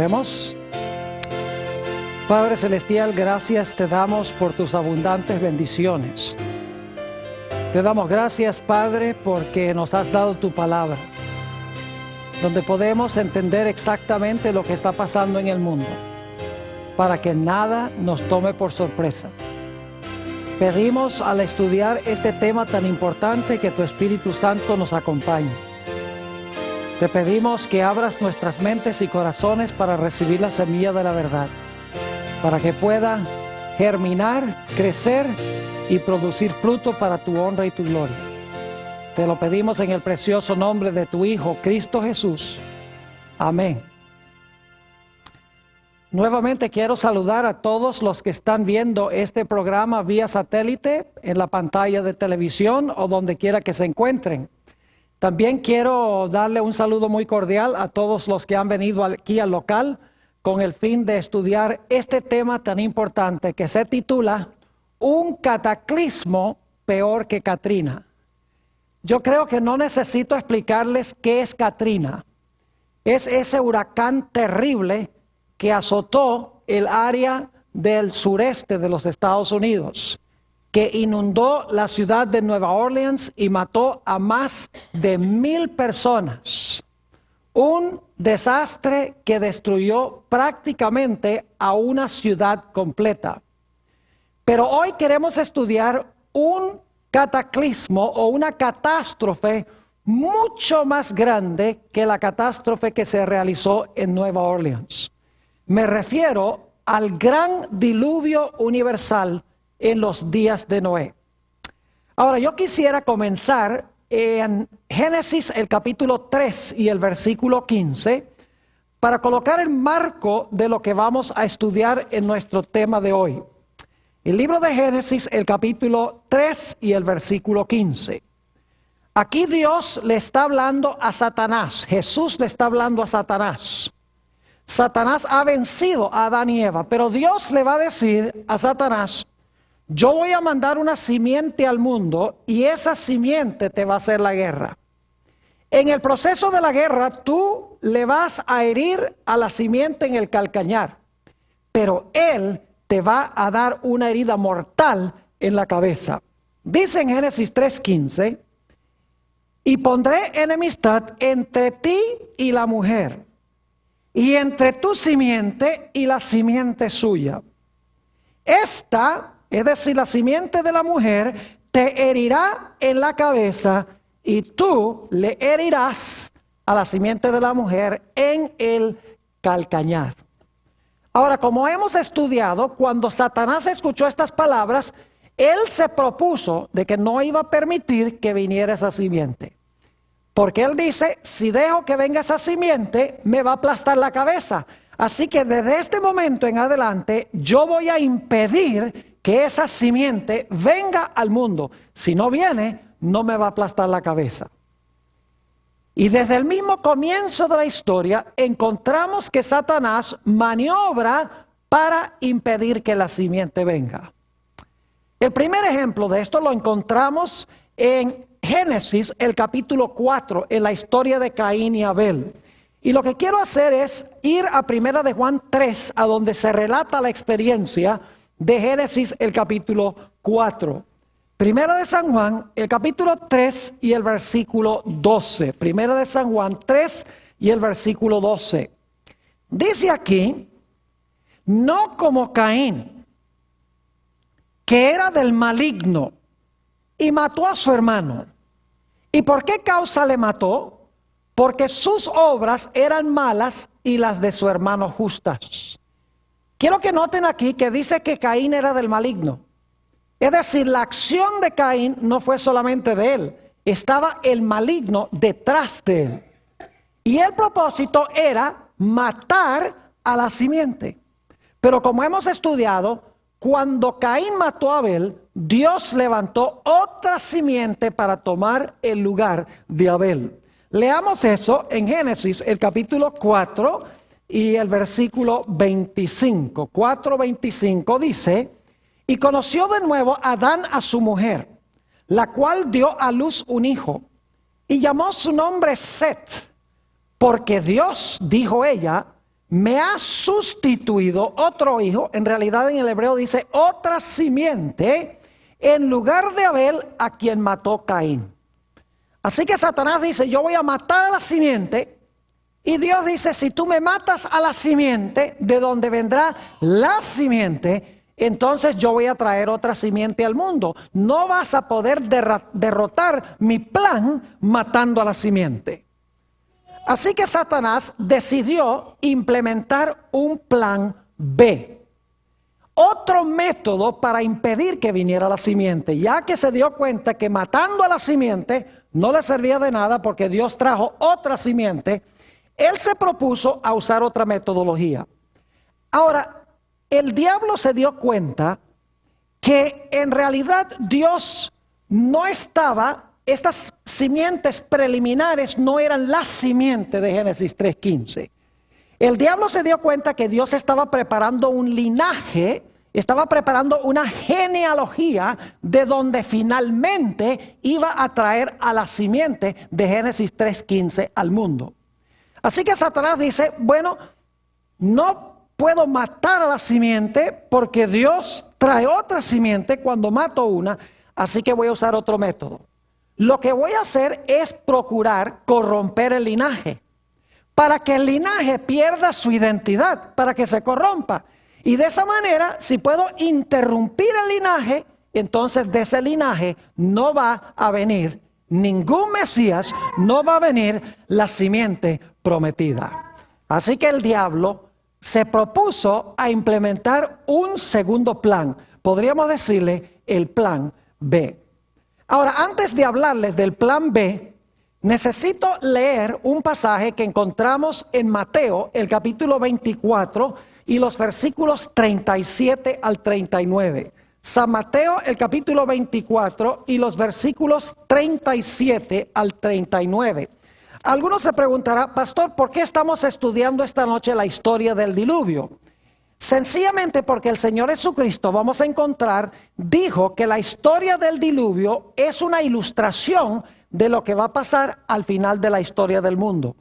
Oremos. Padre Celestial, gracias te damos por tus abundantes bendiciones. Te damos gracias, Padre, porque nos has dado tu palabra, donde podemos entender exactamente lo que está pasando en el mundo, para que nada nos tome por sorpresa. Pedimos al estudiar este tema tan importante que tu Espíritu Santo nos acompañe. Te pedimos que abras nuestras mentes y corazones para recibir la semilla de la verdad, para que pueda germinar, crecer y producir fruto para tu honra y tu gloria. Te lo pedimos en el precioso nombre de tu Hijo, Cristo Jesús. Amén. Nuevamente quiero saludar a todos los que están viendo este programa vía satélite, en la pantalla de televisión o donde quiera que se encuentren. También quiero darle un saludo muy cordial a todos los que han venido aquí al local con el fin de estudiar este tema tan importante que se titula Un cataclismo peor que Katrina. Yo creo que no necesito explicarles qué es Katrina. Es ese huracán terrible que azotó el área del sureste de los Estados Unidos, que inundó la ciudad de Nueva Orleans y mató a más de 1,000 personas. Un desastre que destruyó prácticamente a una ciudad completa. Pero hoy queremos estudiar un cataclismo o una catástrofe mucho más grande que la catástrofe que se realizó en Nueva Orleans. Me refiero al gran diluvio universal en los días de Noé. Ahora, yo quisiera comenzar en Génesis el capítulo 3 y el versículo 15 para colocar el marco de lo que vamos a estudiar en nuestro tema de hoy. El libro de Génesis, el capítulo 3 y el versículo 15. Aquí Dios le está hablando a Satanás. Jesús le está hablando a Satanás. Satanás ha vencido a Adán y Eva, pero Dios le va a decir a Satanás: yo voy a mandar una simiente al mundo y esa simiente te va a hacer la guerra. En el proceso de la guerra tú le vas a herir a la simiente en el calcañar, pero él te va a dar una herida mortal en la cabeza. Dice en Génesis 3:15, y pondré enemistad entre ti y la mujer, y entre tu simiente y la simiente suya. Esta, es decir, la simiente de la mujer, te herirá en la cabeza y tú le herirás a la simiente de la mujer en el calcañar. Ahora, como hemos estudiado, cuando Satanás escuchó estas palabras, él se propuso de que no iba a permitir que viniera esa simiente. Porque él dice, si dejo que venga esa simiente, me va a aplastar la cabeza. Así que desde este momento en adelante, yo voy a impedir que esa simiente venga al mundo. Si no viene, no me va a aplastar la cabeza. Y desde el mismo comienzo de la historia, encontramos que Satanás maniobra para impedir que la simiente venga. El primer ejemplo de esto lo encontramos en Génesis, el capítulo 4, en la historia de Caín y Abel. Y lo que quiero hacer es ir a Primera de Juan 3, a donde se relata la experiencia de Génesis, el capítulo 4. Primera de San Juan, el capítulo 3 y el versículo 12. Primera de San Juan 3 y el versículo 12. Dice aquí, no como Caín, que era del maligno y mató a su hermano. ¿Y por qué causa le mató? Porque sus obras eran malas y las de su hermano justas. Quiero que noten aquí que dice que Caín era del maligno. Es decir, la acción de Caín no fue solamente de él, estaba el maligno detrás de él. Y el propósito era matar a la simiente. Pero como hemos estudiado, cuando Caín mató a Abel, Dios levantó otra simiente para tomar el lugar de Abel. Leamos eso en Génesis, el capítulo 4 y el versículo 25. 4:25 dice, y conoció de nuevo Adán a su mujer, la cual dio a luz un hijo, y llamó su nombre Set, porque Dios, dijo ella, me ha sustituido otro hijo, en realidad en el hebreo dice otra simiente, en lugar de Abel, a quien mató Caín. Así que Satanás dice, yo voy a matar a la simiente, y Dios dice, si tú me matas a la simiente, de donde vendrá la simiente, entonces yo voy a traer otra simiente al mundo. No vas a poder derrotar mi plan matando a la simiente. Así que Satanás decidió implementar un plan B. Otro método para impedir que viniera la simiente, ya que se dio cuenta que matando a la simiente no le servía de nada porque Dios trajo otra simiente. Él se propuso a usar otra metodología. Ahora, el diablo se dio cuenta que en realidad Dios no estaba, estas simientes preliminares no eran la simiente de Génesis 3:15. El diablo se dio cuenta que Dios estaba preparando un linaje, estaba preparando una genealogía de donde finalmente iba a traer a la simiente de Génesis 3:15 al mundo. Así que Satanás dice, bueno, no puedo matar a la simiente porque Dios trae otra simiente cuando mato una, así que voy a usar otro método. Lo que voy a hacer es procurar corromper el linaje, para que el linaje pierda su identidad, para que se corrompa. Y de esa manera, si puedo interrumpir el linaje, entonces de ese linaje no va a venir ningún Mesías, no va a venir la simiente prometida. Así que el diablo se propuso a implementar un segundo plan. Podríamos decirle el plan B. Ahora, antes de hablarles del plan B, necesito leer un pasaje que encontramos en Mateo, el capítulo 24 y los versículos 37 al 39. San Mateo, el capítulo 24 y los versículos 37 al 39. Algunos se preguntarán, pastor, ¿por qué estamos estudiando esta noche la historia del diluvio? Sencillamente porque el Señor Jesucristo, vamos a encontrar, dijo que la historia del diluvio es una ilustración de lo que va a pasar al final de la historia del mundo.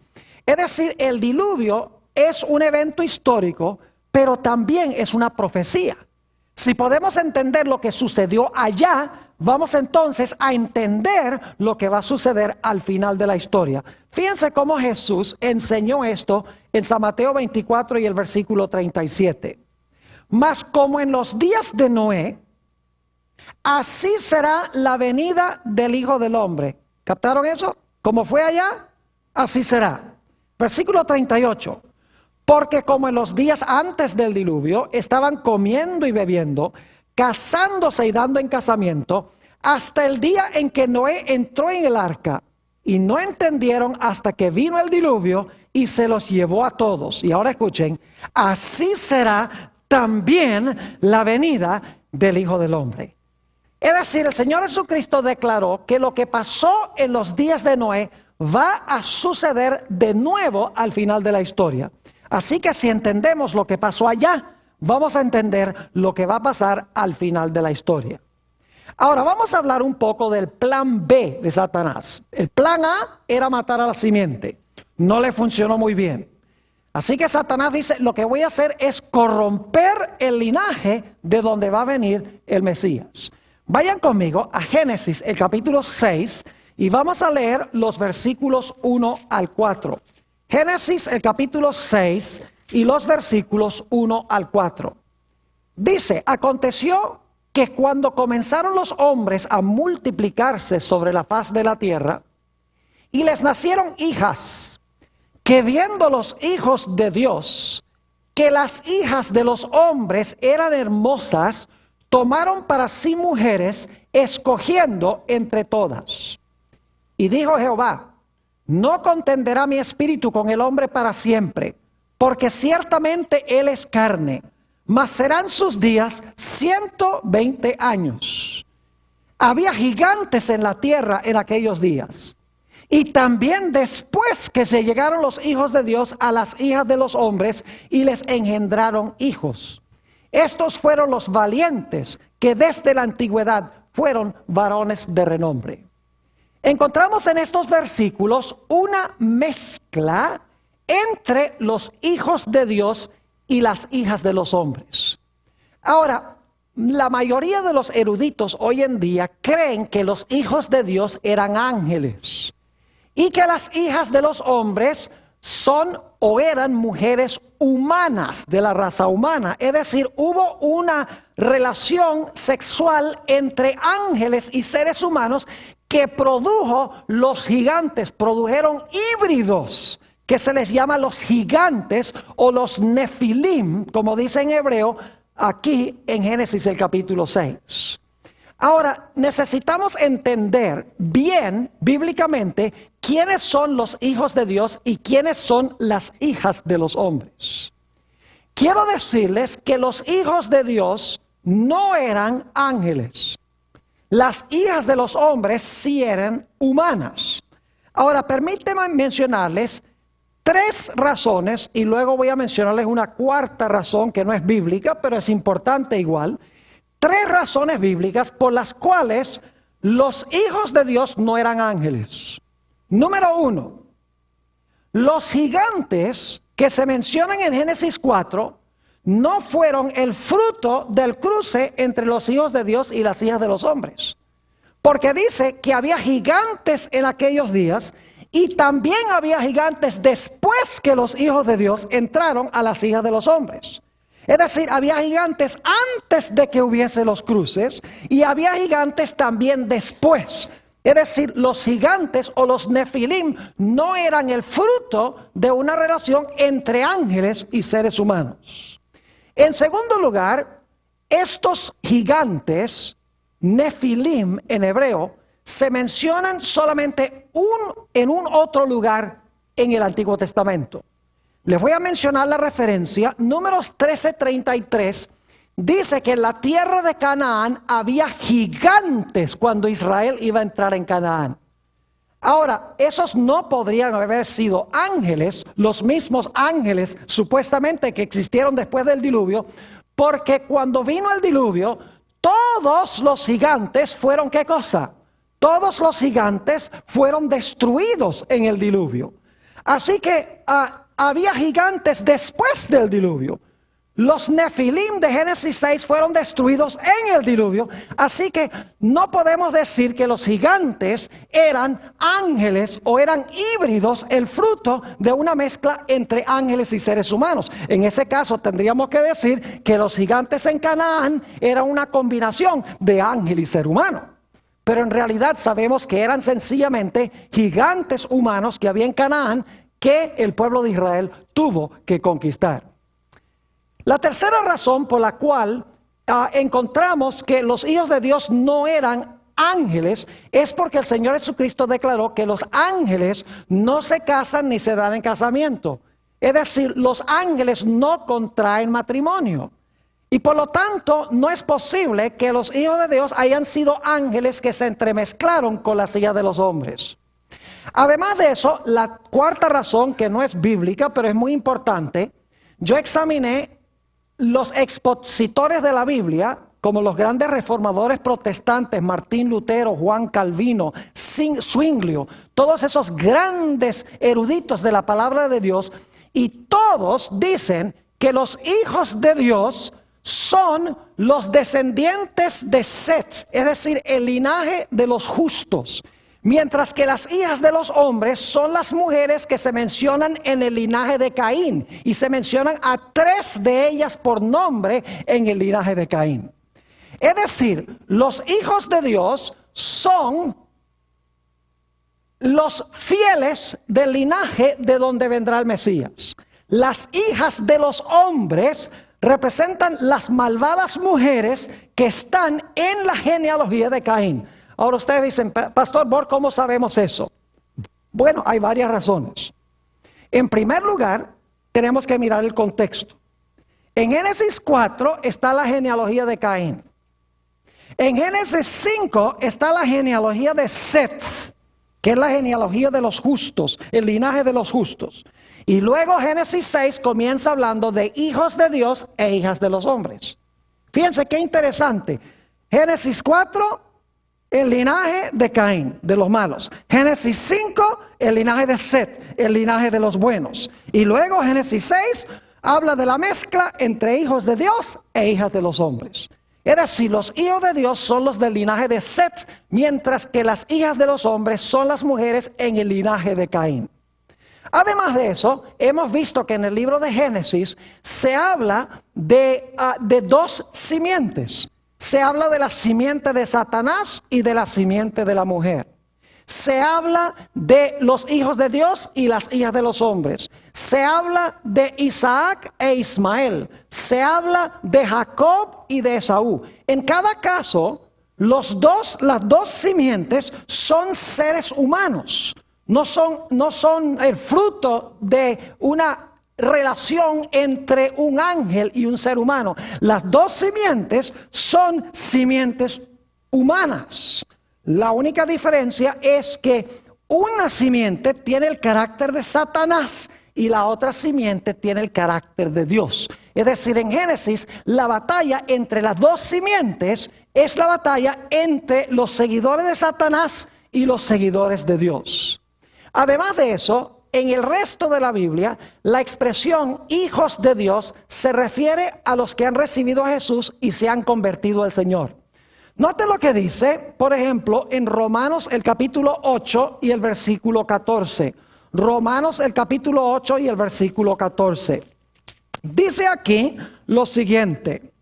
Es decir, el diluvio es un evento histórico, pero también es una profecía. Si podemos entender lo que sucedió allá, vamos entonces a entender lo que va a suceder al final de la historia. Fíjense cómo Jesús enseñó esto en San Mateo 24 y el versículo 37. Mas como en los días de Noé, así será la venida del Hijo del Hombre. ¿Captaron eso? Como fue allá, así será. Versículo 38. Porque como en los días antes del diluvio estaban comiendo y bebiendo, casándose y dando en casamiento, hasta el día en que Noé entró en el arca, y no entendieron hasta que vino el diluvio y se los llevó a todos. Y ahora escuchen, así será también la venida del Hijo del Hombre. Es decir, el Señor Jesucristo declaró que lo que pasó en los días de Noé va a suceder de nuevo al final de la historia. Así que si entendemos lo que pasó allá, vamos a entender lo que va a pasar al final de la historia. Ahora vamos a hablar un poco del plan B de Satanás. El plan A era matar a la simiente. No le funcionó muy bien. Así que Satanás dice, lo que voy a hacer es corromper el linaje de donde va a venir el Mesías. Vayan conmigo a Génesis, el capítulo 6, y vamos a leer los versículos 1 al 4. Génesis, el capítulo 6 y los versículos 1 al 4. Dice, aconteció que cuando comenzaron los hombres a multiplicarse sobre la faz de la tierra, y les nacieron hijas, que viendo los hijos de Dios, que las hijas de los hombres eran hermosas, tomaron para sí mujeres, escogiendo entre todas. Y dijo Jehová, no contenderá mi espíritu con el hombre para siempre, porque ciertamente él es carne, mas serán sus días 120 años. Había gigantes en la tierra en aquellos días. Y también después que se llegaron los hijos de Dios a las hijas de los hombres y les engendraron hijos. Estos fueron los valientes que desde la antigüedad fueron varones de renombre. Encontramos en estos versículos una mezcla entre los hijos de Dios y las hijas de los hombres. Ahora, la mayoría de los eruditos hoy en día creen que los hijos de Dios eran ángeles y que las hijas de los hombres son o eran mujeres humanas de la raza humana. Es decir, hubo una relación sexual entre ángeles y seres humanos que produjo los gigantes, produjeron híbridos que se les llama los gigantes o los nefilim, como dice en hebreo, aquí en Génesis el capítulo 6. Ahora, necesitamos entender bien, bíblicamente, quiénes son los hijos de Dios y quiénes son las hijas de los hombres. Quiero decirles que los hijos de Dios no eran ángeles. Las hijas de los hombres sí eran humanas. Ahora, permítanme mencionarles 3 razones y luego voy a mencionarles una cuarta razón que no es bíblica, pero es importante igual. 3 razones bíblicas por las cuales los hijos de Dios no eran ángeles. Número 1, los gigantes que se mencionan en Génesis 4 no fueron el fruto del cruce entre los hijos de Dios y las hijas de los hombres. Porque dice que había gigantes en aquellos días y también había gigantes después que los hijos de Dios entraron a las hijas de los hombres. Es decir, había gigantes antes de que hubiese los cruces y había gigantes también después. Es decir, los gigantes o los nefilim no eran el fruto de una relación entre ángeles y seres humanos. En segundo lugar, estos gigantes, nefilim en hebreo, se mencionan solamente en un otro lugar en el Antiguo Testamento. Les voy a mencionar la referencia. Números 13:33 dice que en la tierra de Canaán había gigantes cuando Israel iba a entrar en Canaán. Ahora, esos no podrían haber sido ángeles, los mismos ángeles supuestamente que existieron después del diluvio, porque cuando vino el diluvio, todos los gigantes fueron ¿qué cosa? Todos los gigantes fueron destruidos en el diluvio. Así que había gigantes después del diluvio. Los nefilim de Génesis 6 fueron destruidos en el diluvio. Así que no podemos decir que los gigantes eran ángeles o eran híbridos, el fruto de una mezcla entre ángeles y seres humanos. En ese caso tendríamos que decir que los gigantes en Canaán eran una combinación de ángel y ser humano. Pero en realidad sabemos que eran sencillamente gigantes humanos que había en Canaán que el pueblo de Israel tuvo que conquistar. La tercera razón por la cual encontramos que los hijos de Dios no eran ángeles es porque el Señor Jesucristo declaró que los ángeles no se casan ni se dan en casamiento. Es decir, los ángeles no contraen matrimonio. Y por lo tanto, no es posible que los hijos de Dios hayan sido ángeles que se entremezclaron con las hijas de los hombres. Además de eso, la cuarta razón, que no es bíblica, pero es muy importante, yo examiné los expositores de la Biblia, como los grandes reformadores protestantes, Martín Lutero, Juan Calvino, Zwinglio, todos esos grandes eruditos de la palabra de Dios, y todos dicen que los hijos de Dios son los descendientes de Set, es decir, el linaje de los justos. Mientras que las hijas de los hombres son las mujeres que se mencionan en el linaje de Caín. Y se mencionan a 3 de ellas por nombre en el linaje de Caín. Es decir, los hijos de Dios son los fieles del linaje de donde vendrá el Mesías. Las hijas de los hombres representan las malvadas mujeres que están en la genealogía de Caín. Ahora ustedes dicen, Pastor Borg, ¿cómo sabemos eso? Bueno, hay varias razones. En primer lugar, tenemos que mirar el contexto. En Génesis 4 está la genealogía de Caín. En Génesis 5 está la genealogía de Set, que es la genealogía de los justos, el linaje de los justos. Y luego Génesis 6 comienza hablando de hijos de Dios e hijas de los hombres. Fíjense qué interesante. Génesis 4 el linaje de Caín, de los malos. Génesis 5, el linaje de Set, el linaje de los buenos. Y luego Génesis 6 habla de la mezcla entre hijos de Dios e hijas de los hombres. Es decir, los hijos de Dios son los del linaje de Set, mientras que las hijas de los hombres son las mujeres en el linaje de Caín. Además de eso, hemos visto que en el libro de Génesis se habla de dos simientes. Se habla de la simiente de Satanás y de la simiente de la mujer. Se habla de los hijos de Dios y las hijas de los hombres. Se habla de Isaac e Ismael. Se habla de Jacob y de Esaú. En cada caso, las dos simientes son seres humanos. No son el fruto de una relación entre un ángel y un ser humano. Las dos simientes son simientes humanas. La única diferencia es que una simiente tiene el carácter de Satanás y la otra simiente tiene el carácter de Dios. Es decir, en Génesis, la batalla entre las dos simientes es la batalla entre los seguidores de Satanás y los seguidores de Dios. Además de eso, en el resto de la Biblia, la expresión hijos de Dios se refiere a los que han recibido a Jesús y se han convertido al Señor. Note lo que dice, por ejemplo, en Romanos el capítulo 8 y el versículo 14. Romanos el capítulo 8 y el versículo 14. Dice aquí lo siguiente: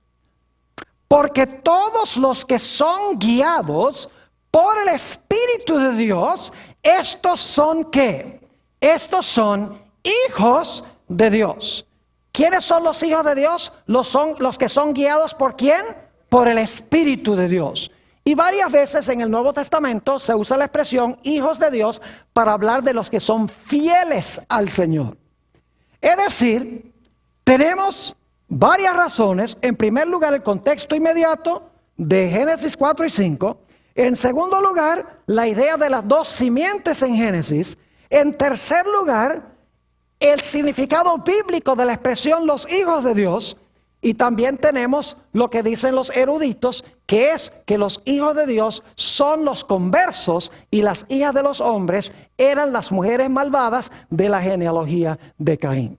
porque todos los que son guiados por el Espíritu de Dios, estos son ¿qué? Estos son hijos de Dios. ¿Quiénes son los hijos de Dios? Los que son guiados ¿por quién? Por el Espíritu de Dios. Y varias veces en el Nuevo Testamento se usa la expresión hijos de Dios para hablar de los que son fieles al Señor. Es decir, tenemos varias razones. En primer lugar, el contexto inmediato de Génesis 4 y 5. En segundo lugar, la idea de las dos simientes en Génesis. En tercer lugar, el significado bíblico de la expresión los hijos de Dios. Y también tenemos lo que dicen los eruditos, que es que los hijos de Dios son los conversos y las hijas de los hombres eran las mujeres malvadas de la genealogía de Caín.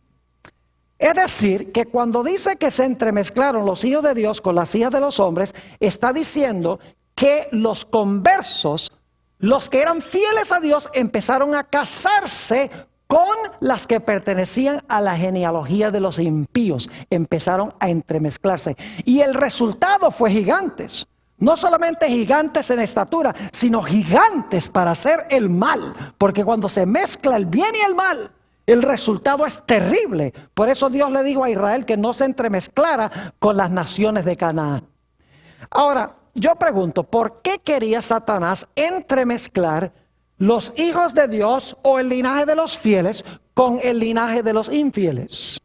Es decir, que cuando dice que se entremezclaron los hijos de Dios con las hijas de los hombres, está diciendo que los conversos, los que eran fieles a Dios, empezaron a casarse con las que pertenecían a la genealogía de los impíos. Empezaron a entremezclarse. Y el resultado fue gigantes. No solamente gigantes en estatura, sino gigantes para hacer el mal. Porque cuando se mezcla el bien y el mal, el resultado es terrible. Por eso Dios le dijo a Israel que no se entremezclara con las naciones de Canaán. Ahora, yo pregunto, ¿por qué quería Satanás entremezclar los hijos de Dios o el linaje de los fieles con el linaje de los infieles?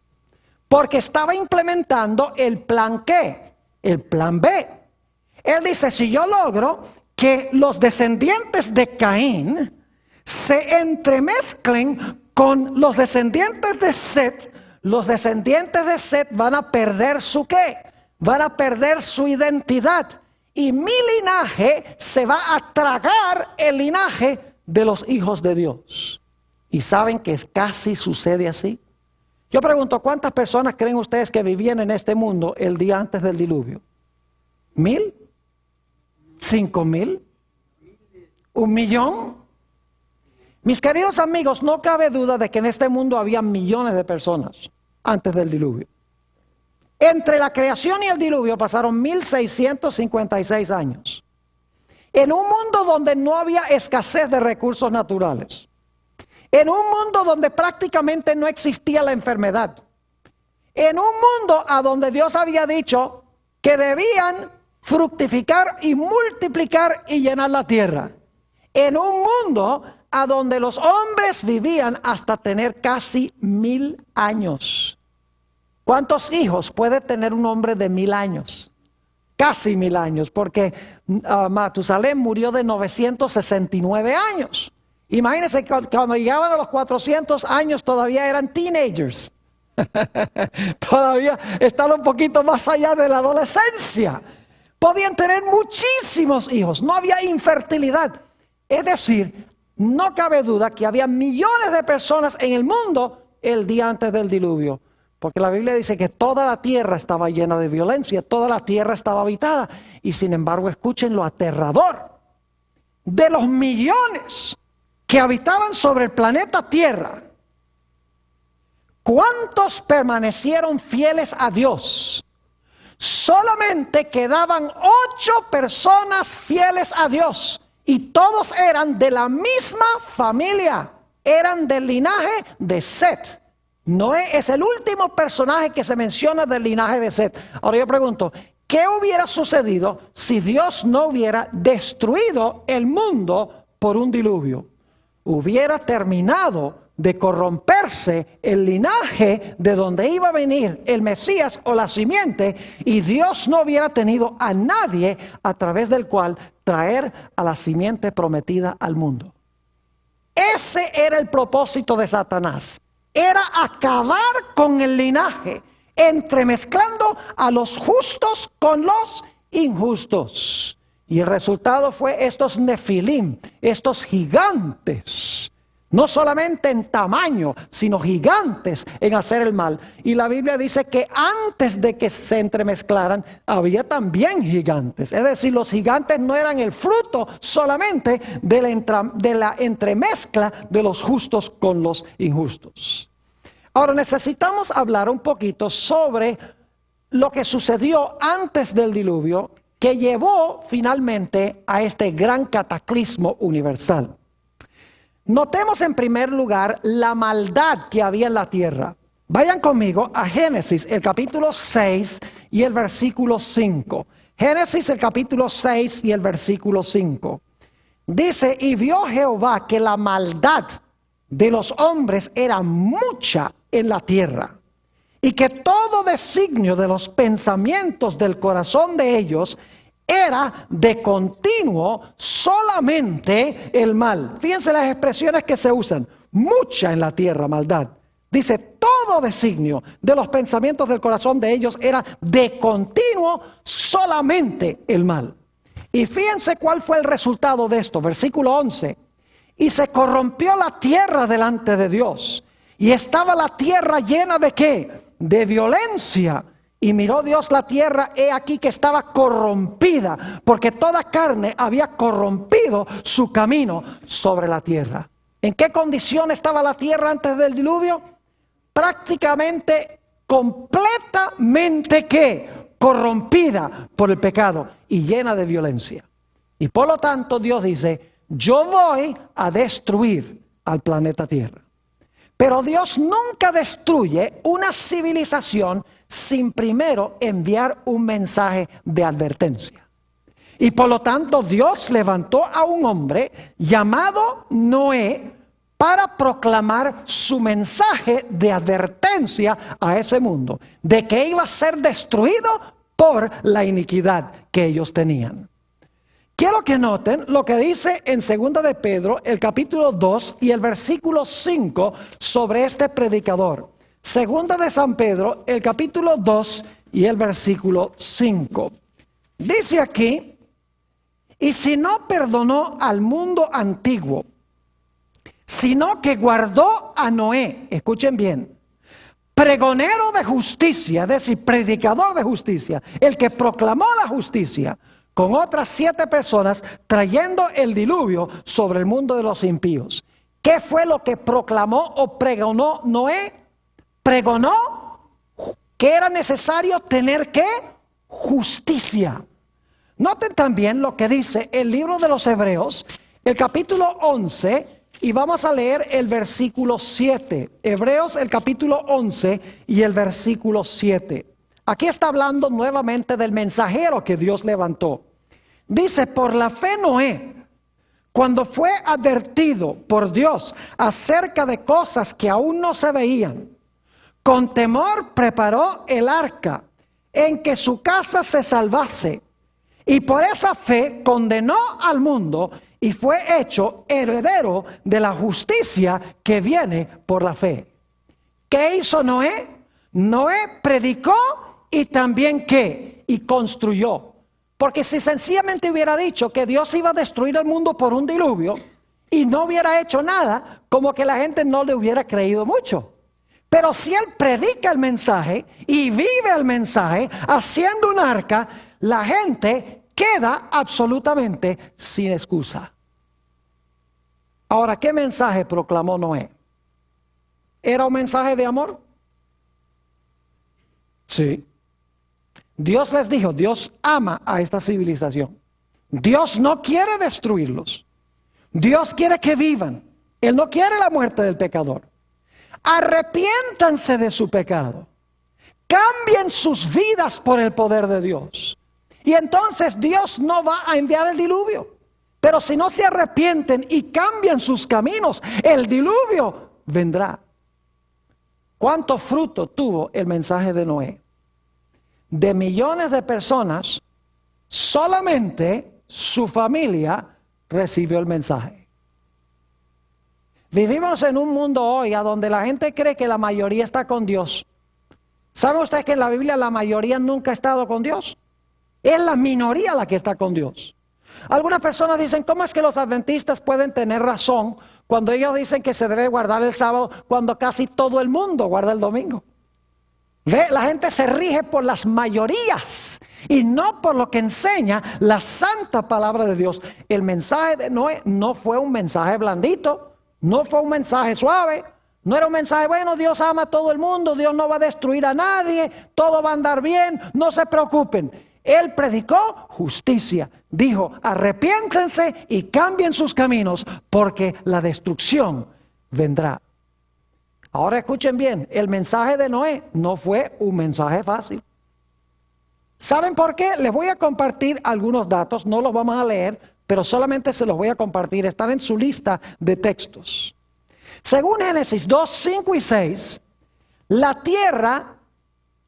Porque estaba implementando el plan ¿qué? El plan B. Él dice, si yo logro que los descendientes de Caín se entremezclen con los descendientes de Set, los descendientes de Set van a perder su ¿qué? Van a perder su identidad. Y mi linaje se va a tragar el linaje de los hijos de Dios. ¿Y saben que casi sucede así? Yo pregunto, ¿cuántas personas creen ustedes que vivían en este mundo el día antes del diluvio? ¿1,000? ¿5,000? ¿1,000,000? Mis queridos amigos, no cabe duda de que en este mundo había millones de personas antes del diluvio. Entre la creación y el diluvio pasaron 1,656 años. En un mundo donde no había escasez de recursos naturales. En un mundo donde prácticamente no existía la enfermedad. En un mundo a donde Dios había dicho que debían fructificar y multiplicar y llenar la tierra. En un mundo a donde los hombres vivían hasta tener casi 1,000 años. ¿Cuántos hijos puede tener un hombre de 1,000 años? Casi 1,000 años, porque Matusalén murió de 969 años. Imagínense que cuando llegaban a los 400 años todavía eran teenagers. Todavía están un poquito más allá de la adolescencia. podían tener muchísimos hijos, no había infertilidad. Es decir, no cabe duda que había millones de personas en el mundo el día antes del diluvio. Porque la Biblia dice que toda la tierra estaba llena de violencia, toda la tierra estaba habitada. Y sin embargo, escuchen lo aterrador. De los millones que habitaban sobre el planeta Tierra, ¿cuántos permanecieron fieles a Dios? Solamente quedaban 8 personas fieles a Dios. Y todos eran de la misma familia. Eran del linaje de Set. Noé es el último personaje que se menciona del linaje de Set. Ahora yo pregunto, ¿qué hubiera sucedido si Dios no hubiera destruido el mundo por un diluvio? Hubiera terminado de corromperse el linaje de donde iba a venir el Mesías o la simiente, y Dios no hubiera tenido a nadie a través del cual traer a la simiente prometida al mundo. Ese era el propósito de Satanás. Era acabar con el linaje, entremezclando a los justos con los injustos. Y el resultado fue estos nefilim, estos gigantes, no solamente en tamaño, sino gigantes en hacer el mal. Y la Biblia dice que antes de que se entremezclaran, había también gigantes. Es decir, los gigantes no eran el fruto solamente de la entremezcla de los justos con los injustos. Ahora necesitamos hablar un poquito sobre lo que sucedió antes del diluvio, que llevó finalmente a este gran cataclismo universal. Notemos en primer lugar la maldad que había en la tierra. Vayan conmigo a Génesis, el capítulo 6 y el versículo 5. Génesis, el capítulo 6 y el versículo 5. Dice, y vio Jehová que la maldad de los hombres era mucha en la tierra, y que todo designio de los pensamientos del corazón de ellos era de continuo solamente el mal. Fíjense las expresiones que se usan. Mucha en la tierra maldad. Dice, todo designio de los pensamientos del corazón de ellos era de continuo solamente el mal. Y fíjense cuál fue el resultado de esto. Versículo 11. Y se corrompió la tierra delante de Dios. Y estaba la tierra llena de ¿qué? De violencia. Y miró Dios la tierra, he aquí que estaba corrompida, porque toda carne había corrompido su camino sobre la tierra. ¿En qué condición estaba la tierra antes del diluvio? Prácticamente, completamente ¿qué? Corrompida por el pecado y llena de violencia. Y por lo tanto Dios dice, yo voy a destruir al planeta Tierra. Pero Dios nunca destruye una civilización sin primero enviar un mensaje de advertencia. Y por lo tanto Dios levantó a un hombre llamado Noé para proclamar su mensaje de advertencia a ese mundo, de que iba a ser destruido por la iniquidad que ellos tenían. Quiero que noten lo que dice en 2 de Pedro, el capítulo 2 y el versículo 5 sobre este predicador. 2 de San Pedro, el capítulo 2 y el versículo 5. Dice aquí, y si no perdonó al mundo antiguo, sino que guardó a Noé, escuchen bien, pregonero de justicia, es decir, predicador de justicia, el que proclamó la justicia, con otras 7 personas, trayendo el diluvio sobre el mundo de los impíos. ¿Qué fue lo que proclamó o pregonó Noé? Pregonó que era necesario tener ¿qué? Justicia. Noten también lo que dice el libro de los Hebreos, el capítulo 11, y vamos a leer el versículo 7. Hebreos, el capítulo 11 y el versículo 7. Aquí está hablando nuevamente del mensajero que Dios levantó. Dice, por la fe Noé, cuando fue advertido por Dios acerca de cosas que aún no se veían, con temor preparó el arca en que su casa se salvase, y por esa fe condenó al mundo y fue hecho heredero de la justicia que viene por la fe. ¿Qué hizo Noé? Noé predicó y también ¿qué? Y construyó. Porque si sencillamente hubiera dicho que Dios iba a destruir el mundo por un diluvio y no hubiera hecho nada, como que la gente no le hubiera creído mucho. Pero si Él predica el mensaje y vive el mensaje haciendo un arca, la gente queda absolutamente sin excusa. Ahora, ¿qué mensaje proclamó Noé? ¿Era un mensaje de amor? Sí. Dios les dijo, Dios ama a esta civilización. Dios no quiere destruirlos. Dios quiere que vivan. Él no quiere la muerte del pecador. Arrepiéntanse de su pecado. Cambien sus vidas por el poder de Dios. Y entonces Dios no va a enviar el diluvio. Pero si no se arrepienten y cambian sus caminos, el diluvio vendrá. ¿Cuánto fruto tuvo el mensaje de Noé? De millones de personas, solamente su familia recibió el mensaje. Vivimos en un mundo hoy a donde la gente cree que la mayoría está con Dios. ¿Sabe usted que en la Biblia la mayoría nunca ha estado con Dios? Es la minoría la que está con Dios. Algunas personas dicen, ¿cómo es que los adventistas pueden tener razón cuando ellos dicen que se debe guardar el sábado cuando casi todo el mundo guarda el domingo? La gente se rige por las mayorías y no por lo que enseña la santa palabra de Dios. El mensaje de Noé no fue un mensaje blandito, no fue un mensaje suave, no era un mensaje, bueno, Dios ama a todo el mundo, Dios no va a destruir a nadie, todo va a andar bien, no se preocupen. Él predicó justicia, dijo, arrepiéntense y cambien sus caminos porque la destrucción vendrá. Ahora escuchen bien, el mensaje de Noé no fue un mensaje fácil. ¿Saben por qué? Les voy a compartir algunos datos, no los vamos a leer, pero solamente se los voy a compartir, están en su lista de textos. Según Génesis 2, 5 y 6, la tierra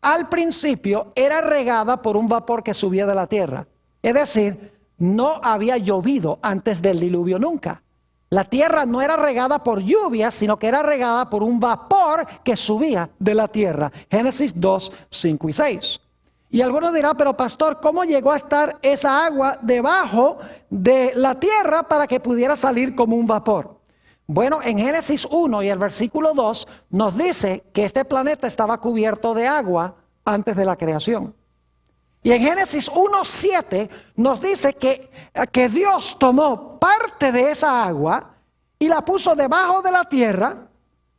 al principio era regada por un vapor que subía de la tierra. Es decir, no había llovido antes del diluvio nunca. La tierra no era regada por lluvia, sino que era regada por un vapor que subía de la tierra. Génesis 2, 5 y 6. Y algunos dirán, pero pastor, ¿cómo llegó a estar esa agua debajo de la tierra para que pudiera salir como un vapor? Bueno, en Génesis 1 y el versículo 2 nos dice que este planeta estaba cubierto de agua antes de la creación. Y en Génesis 1:7 nos dice que Dios tomó parte de esa agua y la puso debajo de la tierra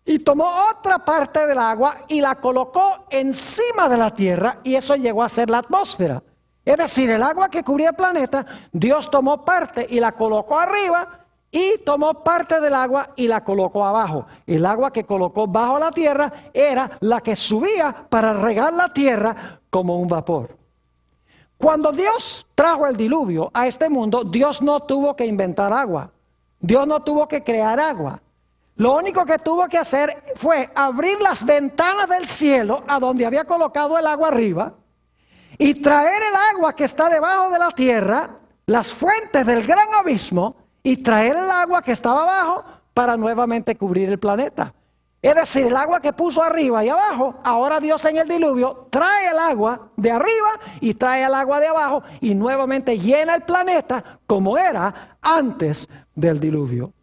y tomó otra parte del agua y la colocó encima de la tierra y eso llegó a ser la atmósfera. Es decir, el agua que cubría el planeta, Dios tomó parte y la colocó arriba y tomó parte del agua y la colocó abajo. El agua que colocó bajo la tierra era la que subía para regar la tierra como un vapor. Cuando Dios trajo el diluvio a este mundo, Dios no tuvo que inventar agua. Dios no tuvo que crear agua. Lo único que tuvo que hacer fue abrir las ventanas del cielo a donde había colocado el agua arriba y traer el agua que está debajo de la tierra, las fuentes del gran abismo, y traer el agua que estaba abajo para nuevamente cubrir el planeta. Es decir, el agua que puso arriba y abajo, ahora Dios en el diluvio trae el agua de arriba y trae el agua de abajo y nuevamente llena el planeta como era antes del diluvio.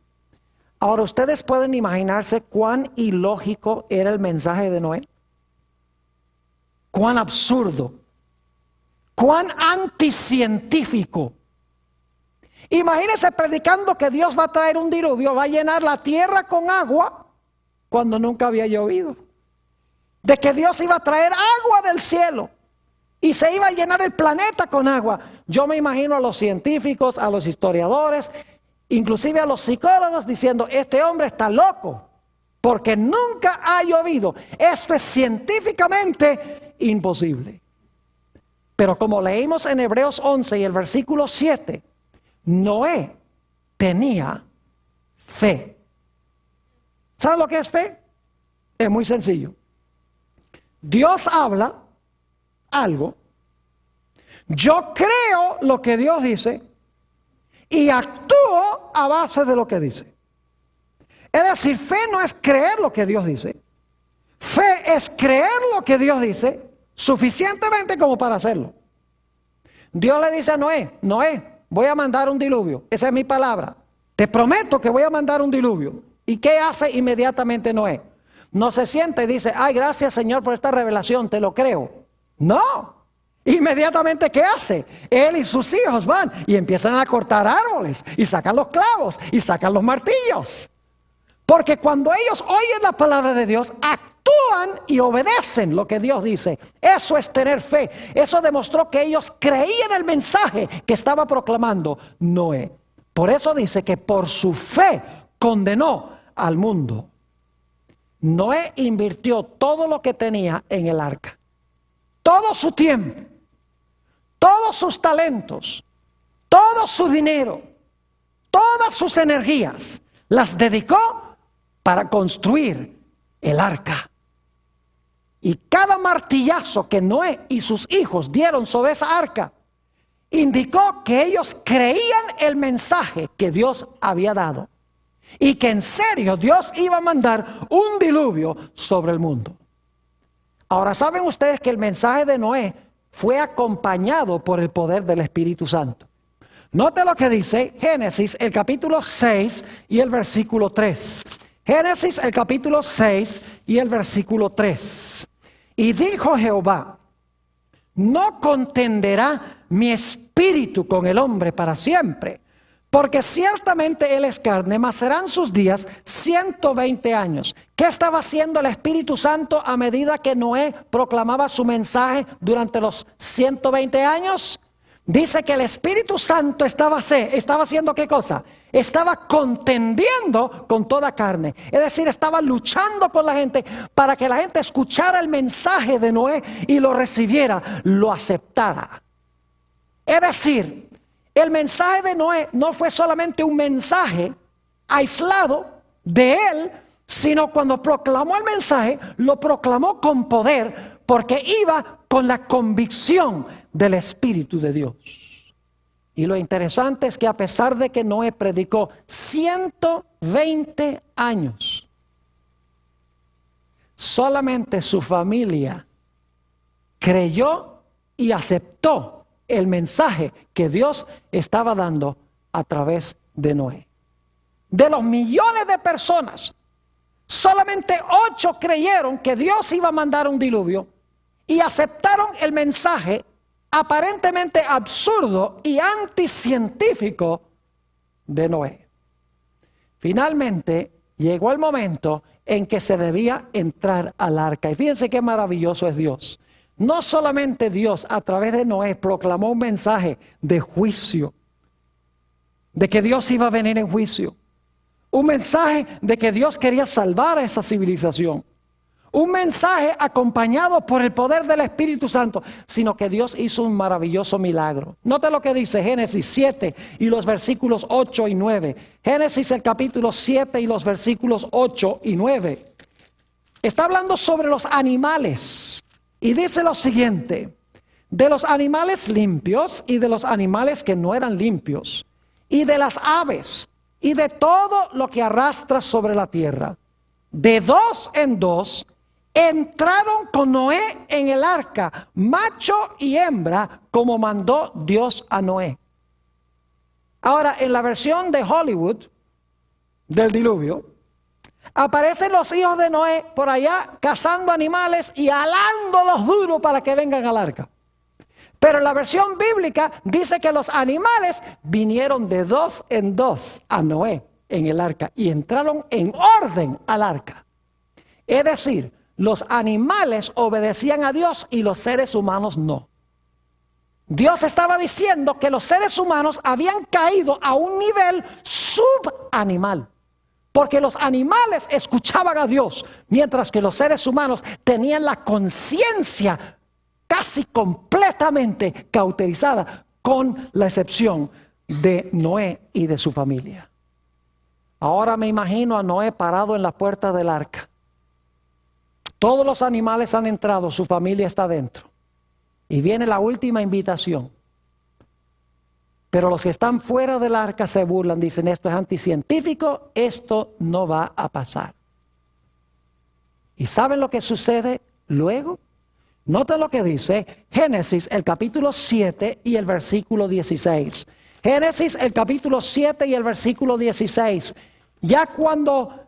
Ahora ustedes pueden imaginarse cuán ilógico era el mensaje de Noé. Cuán absurdo, cuán anticientífico. Imagínense predicando que Dios va a traer un diluvio, va a llenar la tierra con agua cuando nunca había llovido. De que Dios iba a traer agua del cielo y se iba a llenar el planeta con agua. Yo me imagino a los científicos, a los historiadores, inclusive a los psicólogos diciendo, este hombre está loco porque nunca ha llovido. Esto es científicamente imposible. Pero como leímos en Hebreos 11 y el versículo 7, Noé tenía fe. ¿Saben lo que es fe? Es muy sencillo. Dios habla algo, yo creo lo que Dios dice y actúo a base de lo que dice. Es decir, fe no es creer lo que Dios dice. Fe es creer lo que Dios dice suficientemente como para hacerlo. Dios le dice a Noé, Noé, voy a mandar un diluvio. Esa es mi palabra. Te prometo que voy a mandar un diluvio. ¿Y qué hace inmediatamente Noé? No se siente y dice, ay, gracias Señor por esta revelación, te lo creo. No. Inmediatamente, ¿qué hace? Él y sus hijos van y empiezan a cortar árboles y sacan los clavos y sacan los martillos. Porque cuando ellos oyen la palabra de Dios, actúan y obedecen lo que Dios dice. Eso es tener fe. Eso demostró que ellos creían el mensaje que estaba proclamando Noé. Por eso dice que por su fe condenó al mundo. Noé invirtió todo lo que tenía en el arca. Todo su tiempo, todos sus talentos, todo su dinero, todas sus energías, las dedicó para construir el arca. Y cada martillazo que Noé y sus hijos dieron sobre esa arca, indicó que ellos creían el mensaje que Dios había dado. Y que en serio Dios iba a mandar un diluvio sobre el mundo. Ahora, ¿saben ustedes que el mensaje de Noé fue acompañado por el poder del Espíritu Santo? Note lo que dice Génesis, el capítulo 6 y el versículo 3. Génesis, el capítulo 6 y el versículo 3. Y dijo Jehová, no contenderá mi espíritu con el hombre para siempre, porque ciertamente él es carne, mas serán sus días 120 años. ¿Qué estaba haciendo el Espíritu Santo a medida que Noé proclamaba su mensaje durante los 120 años? Dice que el Espíritu Santo estaba haciendo ¿qué cosa? Estaba contendiendo con toda carne. Es decir, estaba luchando con la gente para que la gente escuchara el mensaje de Noé y lo recibiera, lo aceptara. Es decir, el mensaje de Noé no fue solamente un mensaje aislado de él, sino cuando proclamó el mensaje, lo proclamó con poder, porque iba con la convicción del Espíritu de Dios. Y lo interesante es que a pesar de que Noé predicó 120 años, solamente su familia creyó y aceptó el mensaje que Dios estaba dando a través de Noé. De los millones de personas, solamente 8 creyeron que Dios iba a mandar un diluvio y aceptaron el mensaje aparentemente absurdo y anticientífico de Noé. Finalmente llegó el momento en que se debía entrar al arca. Y fíjense qué maravilloso es Dios. No solamente Dios a través de Noé proclamó un mensaje de juicio, de que Dios iba a venir en juicio, un mensaje de que Dios quería salvar a esa civilización, un mensaje acompañado por el poder del Espíritu Santo, sino que Dios hizo un maravilloso milagro. Note lo que dice Génesis 7 y los versículos 8 y 9. Génesis el capítulo 7 y los versículos 8 y 9. Está hablando sobre los animales. Y dice lo siguiente, de los animales limpios y de los animales que no eran limpios, y de las aves, y de todo lo que arrastra sobre la tierra, de 2 en 2, entraron con Noé en el arca, macho y hembra, como mandó Dios a Noé. Ahora, en la versión de Hollywood del diluvio, aparecen los hijos de Noé por allá cazando animales y alándolos duro para que vengan al arca. Pero la versión bíblica dice que los animales vinieron de 2 en 2 a Noé en el arca y entraron en orden al arca. Es decir, los animales obedecían a Dios y los seres humanos no. Dios estaba diciendo que los seres humanos habían caído a un nivel subanimal. Porque los animales escuchaban a Dios, mientras que los seres humanos tenían la conciencia casi completamente cauterizada, con la excepción de Noé y de su familia. Ahora me imagino a Noé parado en la puerta del arca. Todos los animales han entrado, su familia está dentro. Y viene la última invitación. Pero los que están fuera del arca se burlan, dicen esto es anticientífico, esto no va a pasar. ¿Y saben lo que sucede luego? Noten lo que dice Génesis, el capítulo 7 y el versículo 16. Génesis, el capítulo 7 y el versículo 16. Ya cuando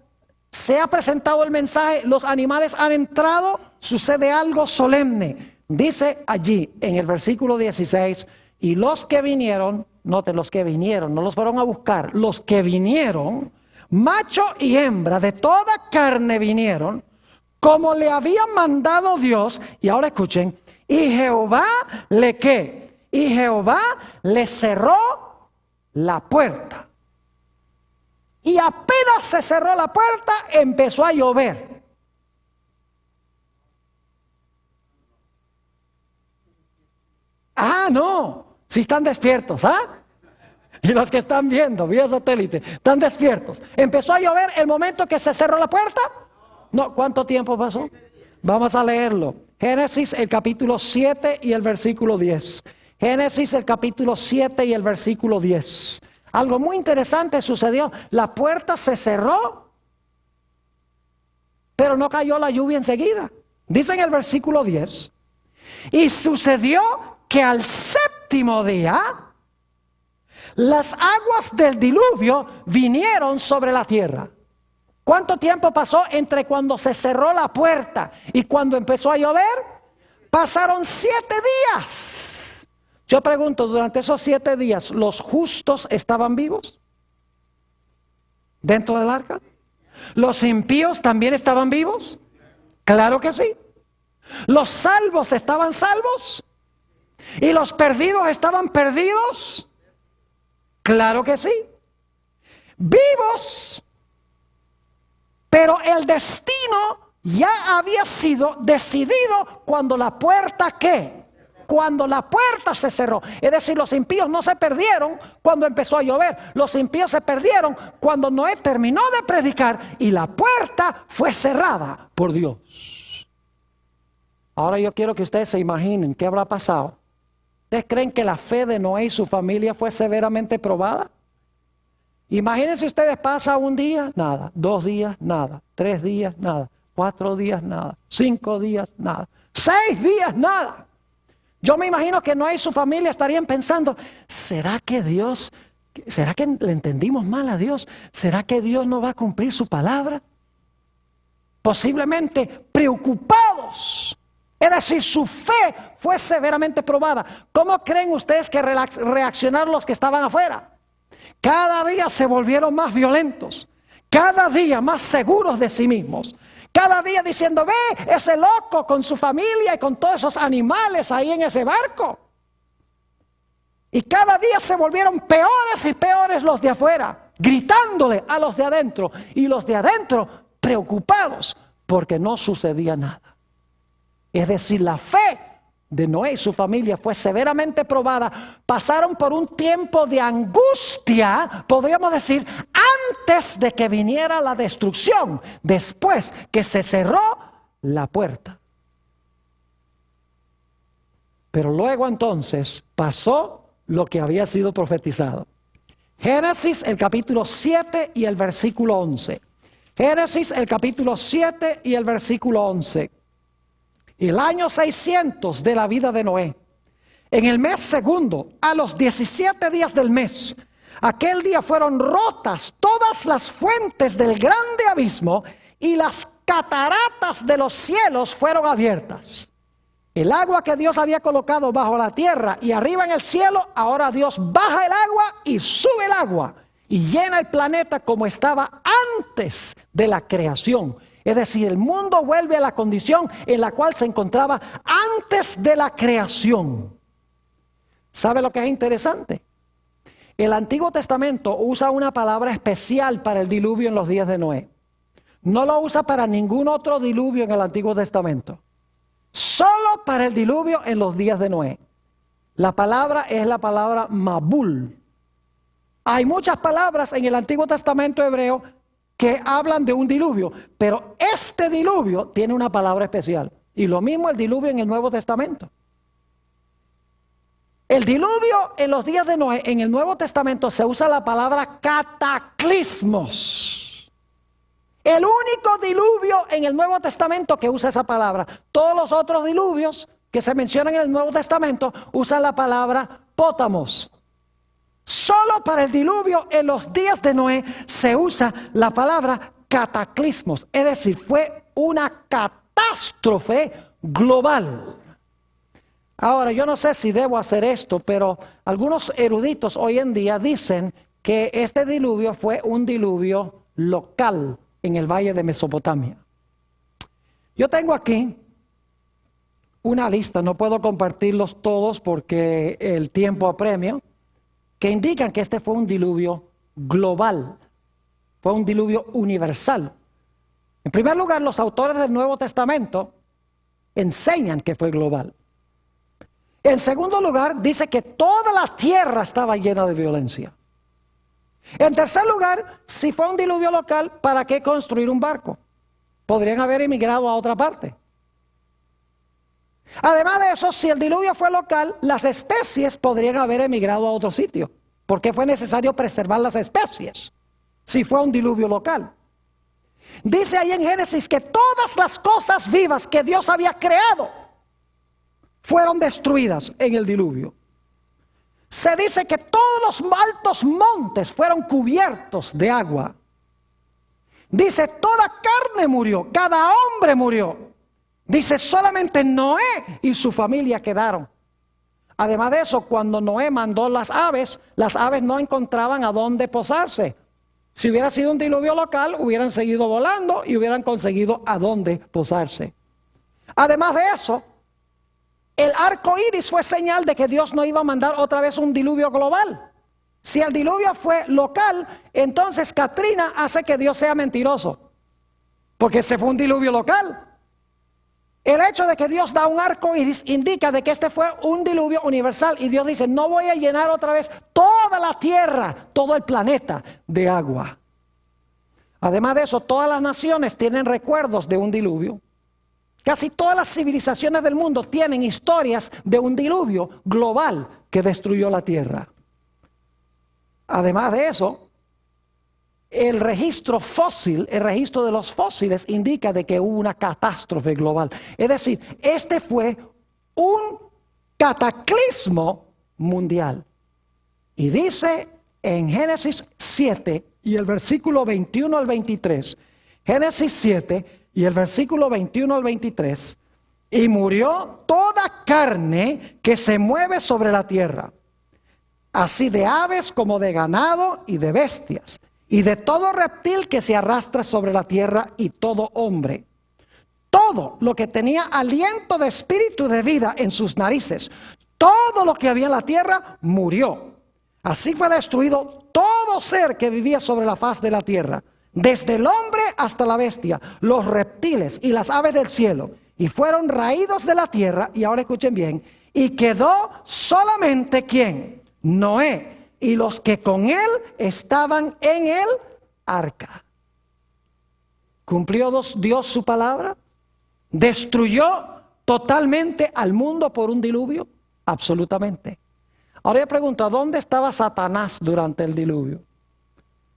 se ha presentado el mensaje, los animales han entrado, sucede algo solemne. Dice allí en el versículo 16, y los que vinieron, noten los que vinieron, no los fueron a buscar, los que vinieron, macho y hembra de toda carne vinieron, como le había mandado Dios. Y ahora escuchen, y Jehová le ¿qué? Y Jehová le cerró la puerta. Y apenas se cerró la puerta, empezó a llover. Ah, no, si están despiertos, ¿ah? Y los que están viendo vía satélite, están despiertos. Empezó a llover el momento que se cerró la puerta. No, ¿cuánto tiempo pasó? Vamos a leerlo. Génesis, el capítulo 7 y el versículo 10. Génesis, el capítulo 7 y el versículo 10. Algo muy interesante sucedió. La puerta se cerró, pero no cayó la lluvia enseguida. Dice en el versículo 10, y sucedió que al séptimo día, las aguas del diluvio vinieron sobre la tierra. ¿Cuánto tiempo pasó entre cuando se cerró la puerta y cuando empezó a llover? Pasaron 7 días. Yo pregunto, durante esos 7 días, ¿los justos estaban vivos dentro del arca? ¿Los impíos también estaban vivos? Claro que sí. ¿Los salvos estaban salvos? ¿Y los perdidos estaban perdidos? Claro que sí. Vivos. Pero el destino ya había sido decidido cuando la puerta ¿qué? Cuando la puerta se cerró. Es decir, los impíos no se perdieron cuando empezó a llover. Los impíos se perdieron cuando Noé terminó de predicar y la puerta fue cerrada por Dios. Ahora yo quiero que ustedes se imaginen qué habrá pasado. ¿Ustedes creen que la fe de Noé y su familia fue severamente probada? Imagínense ustedes, pasa un día, nada, 2 días, nada, 3 días, nada, 4 días, nada, 5 días, nada, 6 días, nada. Yo me imagino que Noé y su familia estarían pensando, ¿será que le entendimos mal a Dios? ¿Será que Dios no va a cumplir su palabra? Posiblemente preocupados. Es decir, su fe fue severamente probada. ¿Cómo creen ustedes que reaccionaron los que estaban afuera? Cada día se volvieron más violentos, cada día más seguros de sí mismos, cada día diciendo, ve ese loco con su familia y con todos esos animales ahí en ese barco. Y cada día se volvieron peores y peores los de afuera, gritándole a los de adentro, y los de adentro preocupados porque no sucedía nada. Es decir, la fe de Noé y su familia fue severamente probada. Pasaron por un tiempo de angustia, podríamos decir, antes de que viniera la destrucción, después que se cerró la puerta. Pero luego entonces pasó lo que había sido profetizado. Génesis, el capítulo 7 y el versículo 11. Génesis, el capítulo 7 y el versículo 11. El año 600 de la vida de Noé, en el mes segundo, a los 17 días del mes, aquel día fueron rotas todas las fuentes del grande abismo y las cataratas de los cielos fueron abiertas. El agua que Dios había colocado bajo la tierra y arriba en el cielo, ahora Dios baja el agua y sube el agua y llena el planeta como estaba antes de la creación. Es decir, el mundo vuelve a la condición en la cual se encontraba antes de la creación. ¿Sabe lo que es interesante? El Antiguo Testamento usa una palabra especial para el diluvio en los días de Noé. No lo usa para ningún otro diluvio en el Antiguo Testamento. Solo para el diluvio en los días de Noé. La palabra es la palabra Mabul. Hay muchas palabras en el Antiguo Testamento hebreo que hablan de un diluvio, pero este diluvio tiene una palabra especial. Y lo mismo el diluvio en el Nuevo Testamento. El diluvio en los días de Noé, en el Nuevo Testamento se usa la palabra cataclismos. El único diluvio en el Nuevo Testamento que usa esa palabra. Todos los otros diluvios que se mencionan en el Nuevo Testamento usan la palabra pótamos. Solo para el diluvio en los días de Noé se usa la palabra cataclismos. Es decir, fue una catástrofe global. Ahora, yo no sé si debo hacer esto, pero algunos eruditos hoy en día dicen que este diluvio fue un diluvio local en el valle de Mesopotamia. Yo tengo aquí una lista, no puedo compartirlos todos porque el tiempo apremia, que indican que este fue un diluvio global, fue un diluvio universal. En primer lugar, los autores del Nuevo Testamento enseñan que fue global. En segundo lugar, dice que toda la tierra estaba llena de violencia. En tercer lugar, si fue un diluvio local, ¿para qué construir un barco? Podrían haber emigrado a otra parte. Además de eso, si el diluvio fue local, las especies podrían haber emigrado a otro sitio. ¿Por qué fue necesario preservar las especies si fue un diluvio local? Dice ahí en Génesis que todas las cosas vivas que Dios había creado fueron destruidas en el diluvio. Se dice que todos los altos montes fueron cubiertos de agua. Dice, toda carne murió, cada hombre murió. Dice, solamente Noé y su familia quedaron. Además de eso, cuando Noé mandó las aves no encontraban a dónde posarse. Si hubiera sido un diluvio local, hubieran seguido volando y hubieran conseguido a dónde posarse. Además de eso, el arco iris fue señal de que Dios no iba a mandar otra vez un diluvio global. Si el diluvio fue local, entonces Katrina hace que Dios sea mentiroso, porque ese fue un diluvio local. El hecho de que Dios da un arco iris indica de que este fue un diluvio universal, y Dios dice, no voy a llenar otra vez toda la tierra, todo el planeta de agua. Además de eso, todas las naciones tienen recuerdos de un diluvio. Casi todas las civilizaciones del mundo tienen historias de un diluvio global que destruyó la tierra. Además de eso, el registro fósil, el registro de los fósiles indica de que hubo una catástrofe global. Es decir, este fue un cataclismo mundial. Y dice en Génesis 7 y el versículo 21 al 23, Génesis 7 y el versículo 21 al 23, y murió toda carne que se mueve sobre la tierra, así de aves como de ganado y de bestias, y de todo reptil que se arrastra sobre la tierra, y todo hombre. Todo lo que tenía aliento de espíritu de vida en sus narices, todo lo que había en la tierra murió. Así fue destruido todo ser que vivía sobre la faz de la tierra, desde el hombre hasta la bestia, los reptiles y las aves del cielo, y fueron raídos de la tierra. Y ahora escuchen bien, y quedó solamente ¿quién? Noé y los que con él estaban en el arca. ¿Cumplió Dios su palabra? ¿Destruyó totalmente al mundo por un diluvio? Absolutamente. Ahora yo pregunto, ¿dónde estaba Satanás durante el diluvio?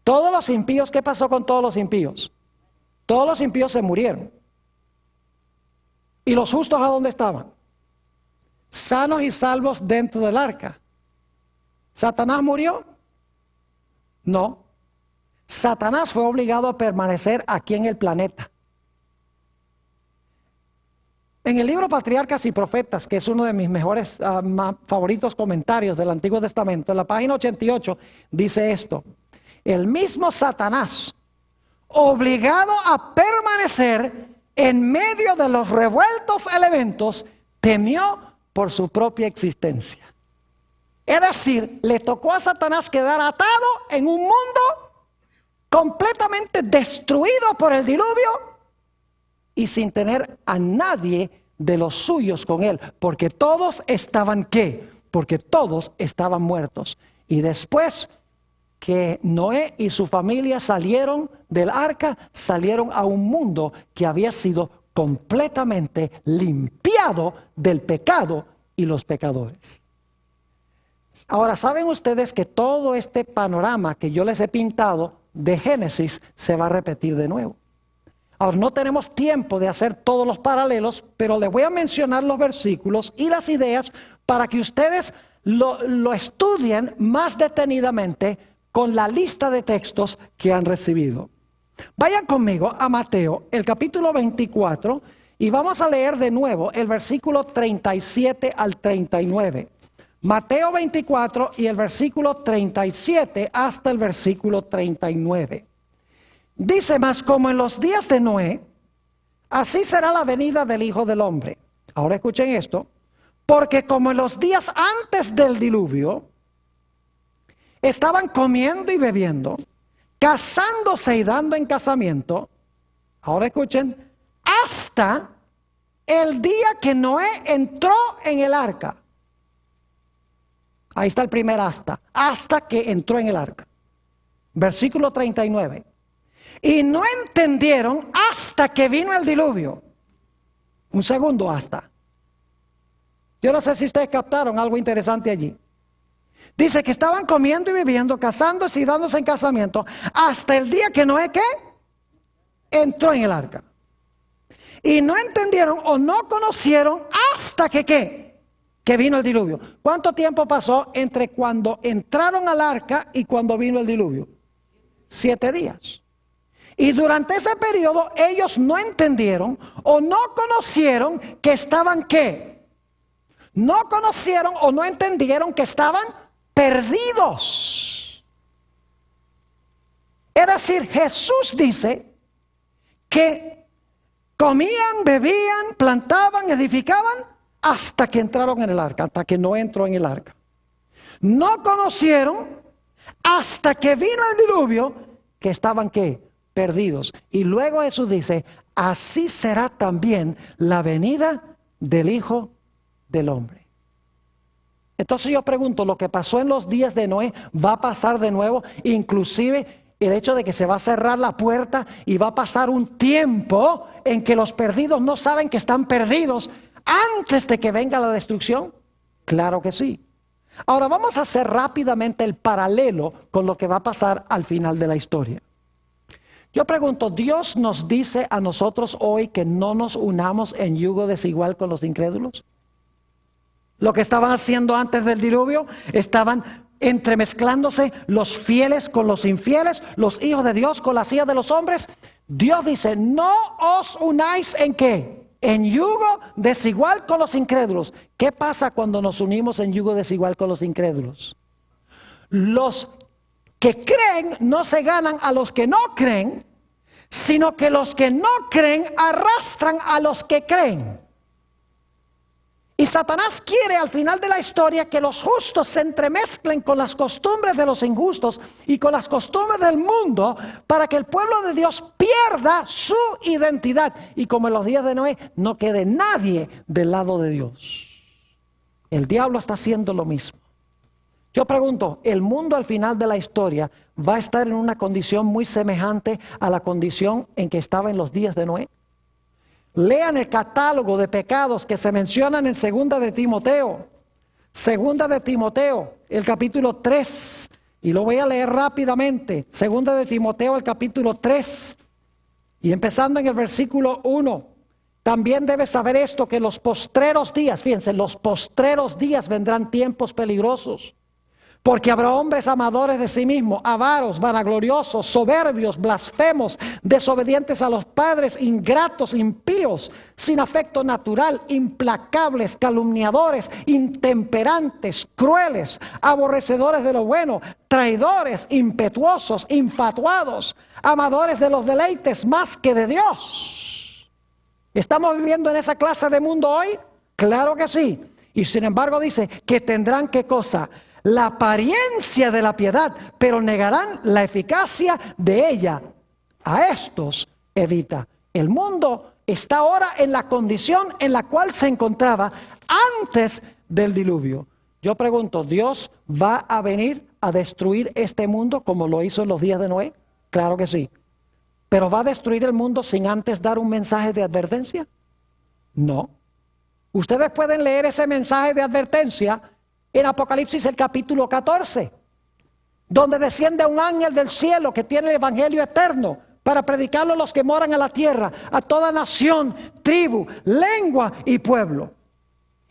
Todos los impíos, ¿qué pasó con todos los impíos? Todos los impíos se murieron. ¿Y los justos a dónde estaban? Sanos y salvos dentro del arca. ¿Satanás murió? No. Satanás fue obligado a permanecer aquí en el planeta. En el libro Patriarcas y Profetas, que es uno de mis mejores favoritos comentarios del Antiguo Testamento, en la página 88 dice esto: el mismo Satanás, obligado a permanecer en medio de los revueltos elementos, temió por su propia existencia. Es decir, le tocó a Satanás quedar atado en un mundo completamente destruido por el diluvio y sin tener a nadie de los suyos con él, porque todos estaban ¿qué? Porque todos estaban muertos. Y después que Noé y su familia salieron del arca, salieron a un mundo que había sido completamente limpiado del pecado y los pecadores. Ahora, ¿saben ustedes que todo este panorama que yo les he pintado de Génesis se va a repetir de nuevo? Ahora, no tenemos tiempo de hacer todos los paralelos, pero les voy a mencionar los versículos y las ideas para que ustedes lo estudien más detenidamente con la lista de textos que han recibido. Vayan conmigo a Mateo, el capítulo 24, y vamos a leer de nuevo el versículo 37 al 39. Mateo 24 y el versículo 37 hasta el versículo 39. Dice: mas como en los días de Noé, así será la venida del Hijo del Hombre. Ahora escuchen esto. Porque como en los días antes del diluvio, estaban comiendo y bebiendo, casándose y dando en casamiento. Ahora escuchen, hasta el día que Noé entró en el arca. Ahí está el primer hasta que entró en el arca. Versículo 39. Y no entendieron hasta que vino el diluvio. Un segundo hasta. Yo no sé si ustedes captaron algo interesante allí. Dice que estaban comiendo y bebiendo, casándose y dándose en casamiento, hasta el día que Noé, ¿qué? Entró en el arca. Y no entendieron o no conocieron hasta que, ¿qué? Que vino el diluvio. ¿Cuánto tiempo pasó entre cuando entraron al arca y cuando vino el diluvio? 7 días. Y durante ese periodo ellos no entendieron o no conocieron que estaban, ¿qué? No conocieron o no entendieron que estaban perdidos. Es decir, Jesús dice que comían, bebían, plantaban, edificaban hasta que entraron en el arca, hasta que no entró en el arca. No conocieron hasta que vino el diluvio que estaban, ¿qué? Perdidos. Y luego Jesús dice: así será también la venida del Hijo del Hombre. Entonces yo pregunto, ¿lo que pasó en los días de Noé va a pasar de nuevo? Inclusive el hecho de que se va a cerrar la puerta y va a pasar un tiempo en que los perdidos no saben que están perdidos antes de que venga la destrucción. Claro que sí. Ahora vamos a hacer rápidamente el paralelo con lo que va a pasar al final de la historia. Yo pregunto, ¿Dios nos dice a nosotros hoy que no nos unamos en yugo desigual con los incrédulos? Lo que estaban haciendo antes del diluvio, estaban entremezclándose los fieles con los infieles, los hijos de Dios con las hijas de los hombres. Dios dice: no os unáis ¿en qué? En yugo desigual con los incrédulos. ¿Qué pasa cuando nos unimos en yugo desigual con los incrédulos? Los que creen no se ganan a los que no creen, sino que los que no creen arrastran a los que creen. Y Satanás quiere al final de la historia que los justos se entremezclen con las costumbres de los injustos y con las costumbres del mundo, para que el pueblo de Dios pierda su identidad. Y como en los días de Noé, no quede nadie del lado de Dios. El diablo está haciendo lo mismo. Yo pregunto, ¿el mundo al final de la historia va a estar en una condición muy semejante a la condición en que estaba en los días de Noé? Lean el catálogo de pecados que se mencionan en Segunda de Timoteo. Segunda de Timoteo, el capítulo 3. Y lo voy a leer rápidamente. Segunda de Timoteo, el capítulo 3. Y empezando en el versículo 1. También debes saber esto, que en los postreros días, fíjense, los postreros días vendrán tiempos peligrosos. Porque habrá hombres amadores de sí mismos, avaros, vanagloriosos, soberbios, blasfemos, desobedientes a los padres, ingratos, impíos, sin afecto natural, implacables, calumniadores, intemperantes, crueles, aborrecedores de lo bueno, traidores, impetuosos, infatuados, amadores de los deleites más que de Dios. ¿Estamos viviendo en esa clase de mundo hoy? Claro que sí. Y sin embargo dice que tendrán, ¿qué cosa? La apariencia de la piedad, pero negarán la eficacia de ella. A estos evita. El mundo está ahora en la condición en la cual se encontraba antes del diluvio. Yo pregunto, ¿Dios va a venir a destruir este mundo como lo hizo en los días de Noé? Claro que sí. ¿Pero va a destruir el mundo sin antes dar un mensaje de advertencia? No. Ustedes pueden leer ese mensaje de advertencia en Apocalipsis el capítulo 14, donde desciende un ángel del cielo que tiene el evangelio eterno para predicarlo a los que moran en la tierra, a toda nación, tribu, lengua y pueblo.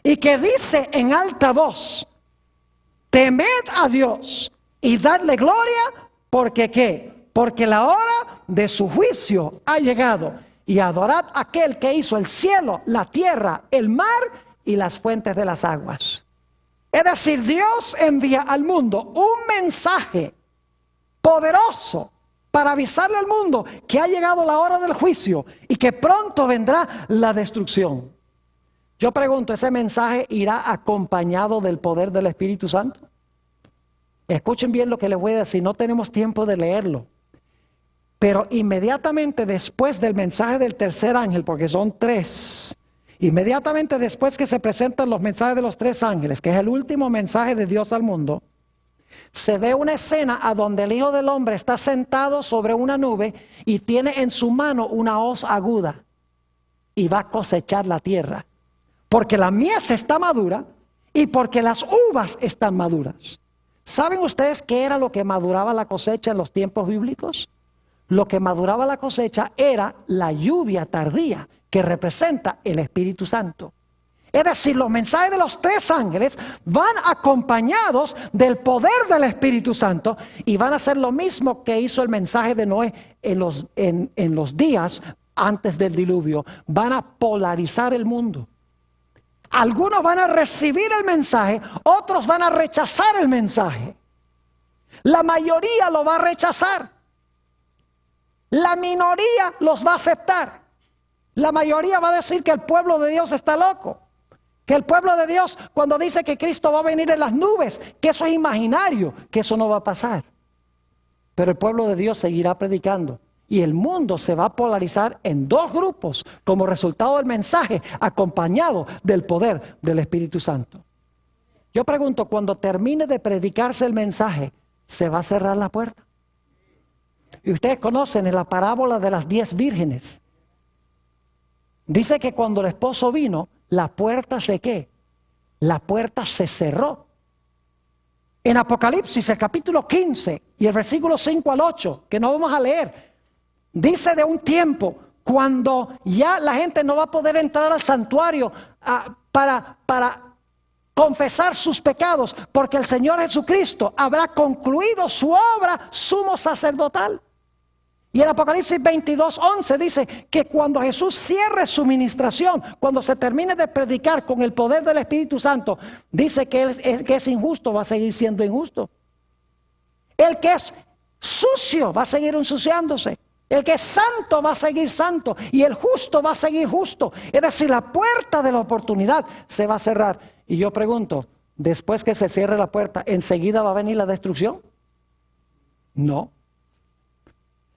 Y que dice en alta voz: temed a Dios y dadle gloria, porque ¿qué? Porque la hora de su juicio ha llegado. Y adorad a aquel que hizo el cielo, la tierra, el mar y las fuentes de las aguas. Es decir, Dios envía al mundo un mensaje poderoso para avisarle al mundo que ha llegado la hora del juicio y que pronto vendrá la destrucción. Yo pregunto, ¿ese mensaje irá acompañado del poder del Espíritu Santo? Escuchen bien lo que les voy a decir, no tenemos tiempo de leerlo. Pero inmediatamente después del mensaje del tercer ángel, porque son 3, inmediatamente después que se presentan los mensajes de los 3 ángeles, que es el último mensaje de Dios al mundo, se ve una escena a donde el Hijo del Hombre está sentado sobre una nube y tiene en su mano una hoz aguda y va a cosechar la tierra, porque la mies está madura y porque las uvas están maduras. ¿Saben ustedes qué era lo que maduraba la cosecha en los tiempos bíblicos? Lo que maduraba la cosecha era la lluvia tardía, que representa el Espíritu Santo. Es decir, los mensajes de los 3 ángeles van acompañados del poder del Espíritu Santo y van a hacer lo mismo que hizo el mensaje de Noé en los días antes del diluvio. Van a polarizar el mundo. Algunos van a recibir el mensaje, otros van a rechazar el mensaje. La mayoría lo va a rechazar. La minoría los va a aceptar. La mayoría va a decir que el pueblo de Dios está loco. Que el pueblo de Dios, cuando dice que Cristo va a venir en las nubes, que eso es imaginario, que eso no va a pasar. Pero el pueblo de Dios seguirá predicando. Y el mundo se va a polarizar en 2 grupos como resultado del mensaje acompañado del poder del Espíritu Santo. Yo pregunto, cuando termine de predicarse el mensaje, ¿se va a cerrar la puerta? Y ustedes conocen en la parábola de las 10 vírgenes. Dice que cuando el esposo vino, la puerta se ¿qué? La puerta se cerró. En Apocalipsis, el capítulo 15 y el versículo 5 al 8, que no vamos a leer, dice de un tiempo cuando ya la gente no va a poder entrar al santuario para confesar sus pecados, porque el Señor Jesucristo habrá concluido su obra sumo sacerdotal. Y en Apocalipsis 22:11 dice que cuando Jesús cierre su ministración, cuando se termine de predicar con el poder del Espíritu Santo, dice que el que es injusto va a seguir siendo injusto. El que es sucio va a seguir ensuciándose. El que es santo va a seguir santo. Y el justo va a seguir justo. Es decir, la puerta de la oportunidad se va a cerrar. Y yo pregunto, después que se cierre la puerta, ¿enseguida va a venir la destrucción? No.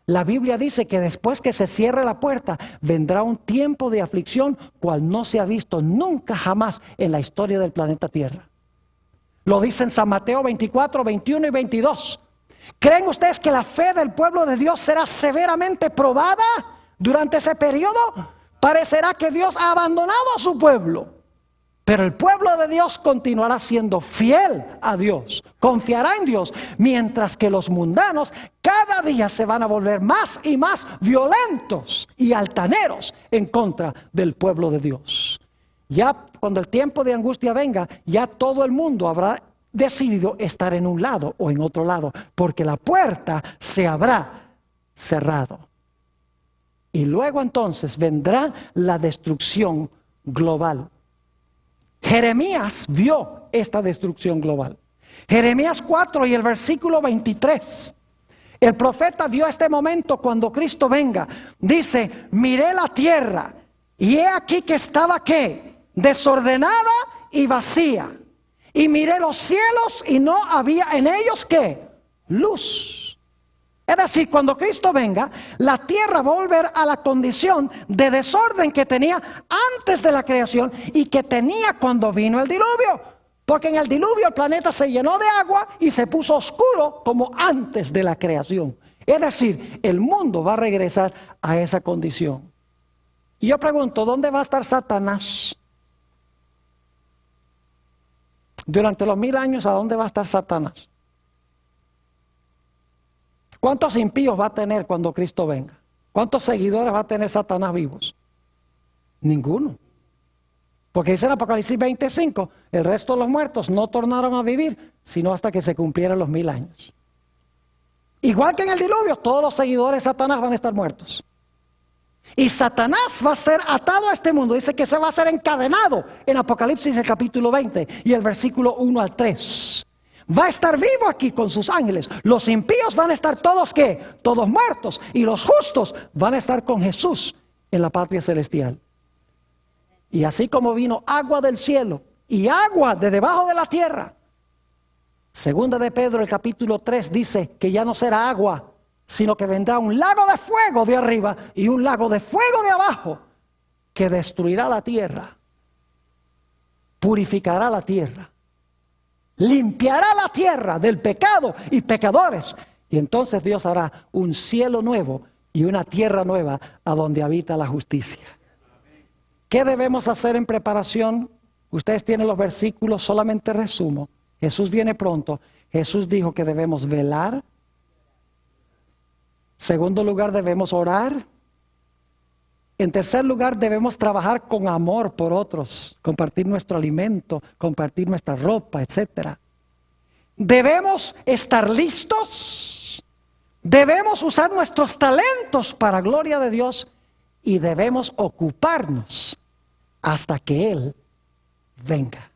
La Biblia dice que después que se cierre la puerta, vendrá un tiempo de aflicción cual no se ha visto nunca jamás en la historia del planeta Tierra. Lo dice en San Mateo 24, 21 y 22. ¿Creen ustedes que la fe del pueblo de Dios será severamente probada durante ese periodo? Parecerá que Dios ha abandonado a su pueblo. Pero el pueblo de Dios continuará siendo fiel a Dios, confiará en Dios, mientras que los mundanos cada día se van a volver más y más violentos y altaneros en contra del pueblo de Dios. Ya cuando el tiempo de angustia venga, ya todo el mundo habrá decidido estar en un lado o en otro lado, porque la puerta se habrá cerrado. Y luego entonces vendrá la destrucción global. Jeremías vio esta destrucción global. Jeremías 4 y el versículo 23. El profeta vio este momento cuando Cristo venga. Dice, miré la tierra y he aquí que estaba ¿qué? Desordenada y vacía. Y miré los cielos y no había en ellos ¿qué? Luz. Es decir, cuando Cristo venga, la tierra va a volver a la condición de desorden que tenía antes de la creación y que tenía cuando vino el diluvio. Porque en el diluvio el planeta se llenó de agua y se puso oscuro como antes de la creación. Es decir, el mundo va a regresar a esa condición. Y yo pregunto, ¿dónde va a estar Satanás? Durante los 1000 años, ¿a dónde va a estar Satanás? ¿Cuántos impíos va a tener cuando Cristo venga? ¿Cuántos seguidores va a tener Satanás vivos? Ninguno. Porque dice en Apocalipsis 25, el resto de los muertos no tornaron a vivir, sino hasta que se cumplieran los 1000 años. Igual que en el diluvio, todos los seguidores de Satanás van a estar muertos. Y Satanás va a ser atado a este mundo. Dice que se va a ser encadenado en Apocalipsis el capítulo 20 y el versículo 1 al 3. Va a estar vivo aquí con sus ángeles. Los impíos van a estar todos, ¿qué? Todos muertos. Y los justos van a estar con Jesús en la patria celestial. Y así como vino agua del cielo y agua de debajo de la tierra. Segunda de Pedro, el capítulo 3 dice que ya no será agua, sino que vendrá un lago de fuego de arriba y un lago de fuego de abajo que destruirá la tierra, purificará la tierra, limpiará la tierra del pecado y pecadores. Y entonces Dios hará un cielo nuevo y una tierra nueva a donde habita la justicia. ¿Qué debemos hacer en preparación? Ustedes tienen los versículos, solamente resumo. Jesús viene pronto. Jesús dijo que debemos velar. Segundo lugar, debemos orar. En tercer lugar, debemos trabajar con amor por otros, compartir nuestro alimento, compartir nuestra ropa, etc. Debemos estar listos. Debemos usar nuestros talentos para gloria de Dios y debemos ocuparnos hasta que Él venga.